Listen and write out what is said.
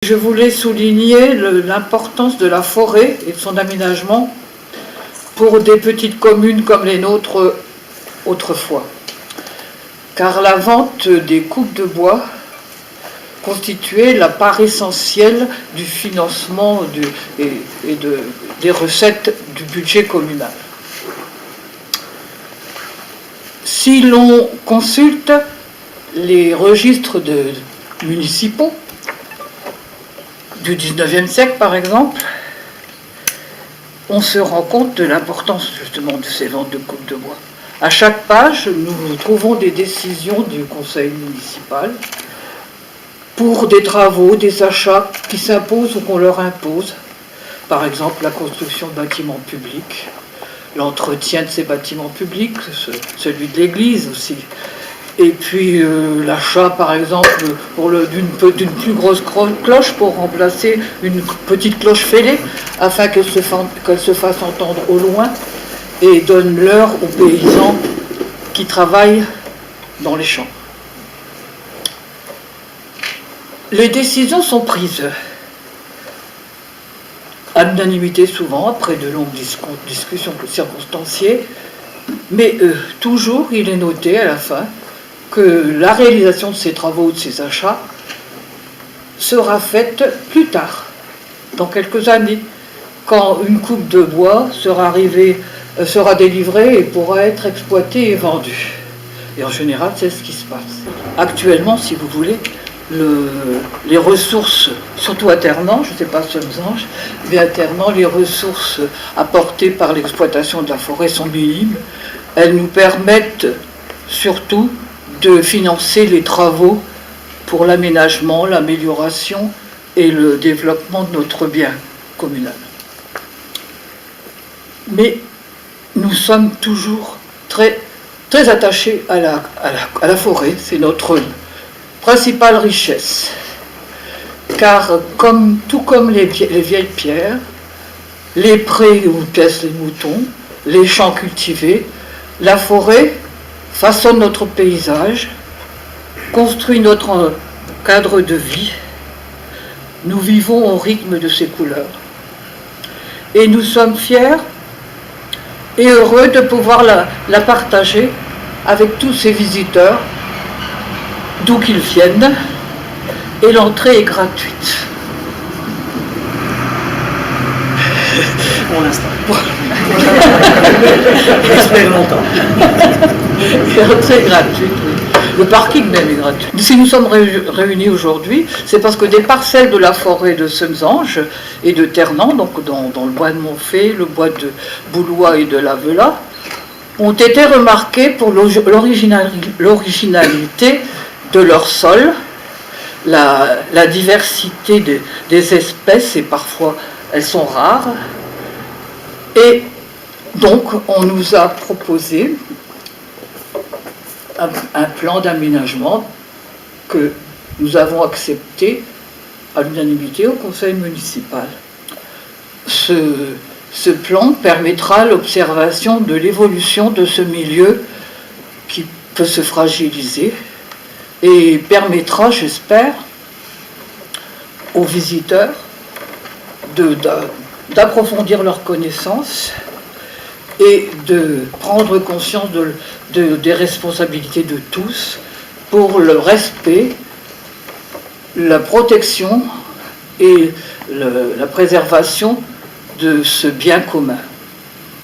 Je voulais souligner l'importance de la forêt et de son aménagement pour des petites communes comme les nôtres autrefois. Car la vente des coupes de bois constituait la part essentielle du financement des recettes du budget communal. Si l'on consulte les registres municipaux, du 19e siècle par exemple, on se rend compte de l'importance justement de ces ventes de coupes de bois. À chaque page, nous trouvons des décisions du conseil municipal pour des travaux, des achats qui s'imposent ou qu'on leur impose. Par exemple, la construction de bâtiments publics, l'entretien de ces bâtiments publics, celui de l'église aussi. Et puis l'achat, par exemple, d'une plus grosse cloche pour remplacer une petite cloche fêlée, afin qu'elle se fasse entendre au loin et donne l'heure aux paysans qui travaillent dans les champs. Les décisions sont prises à l'unanimité souvent, après de longues discussions circonstanciées, mais toujours il est noté à la fin que la réalisation de ces travaux ou de ces achats sera faite plus tard, dans quelques années, quand une coupe de bois sera délivrée et pourra être exploitée et vendue. Et en général, c'est ce qui se passe. Actuellement, si vous voulez, les ressources, surtout à Ternant, je ne sais pas Semsange, mais à Ternant, les ressources apportées par l'exploitation de la forêt sont minimes. Elles nous permettent surtout de financer les travaux pour l'aménagement, l'amélioration et le développement de notre bien communal. Mais nous sommes toujours très, très attachés à la forêt, c'est notre principale richesse. Car tout comme les vieilles pierres, les prés où paissent les moutons, les champs cultivés, la forêt façonne notre paysage, construit notre cadre de vie. Nous vivons au rythme de ses couleurs. Et nous sommes fiers et heureux de pouvoir la partager avec tous ces visiteurs, d'où qu'ils viennent, et l'entrée est gratuite. Pour l'instant. Expérimentant. L'entrée est gratuite, oui. Le parking même est gratuit. Si nous sommes réunis aujourd'hui, c'est parce que des parcelles de la forêt de Semsange et de Ternant, donc dans le bois de Montfait, le bois de Boulois et de Lavela, ont été remarquées pour l'originalité de leur sol, la diversité des espèces, et parfois elles sont rares. Et donc on nous a proposé un plan d'aménagement que nous avons accepté à l'unanimité au conseil municipal. Ce plan permettra l'observation de l'évolution de ce milieu qui peut se fragiliser et permettra, j'espère, aux visiteurs d'approfondir leurs connaissances et de prendre conscience des responsabilités de tous pour le respect, la protection et la préservation de ce bien commun.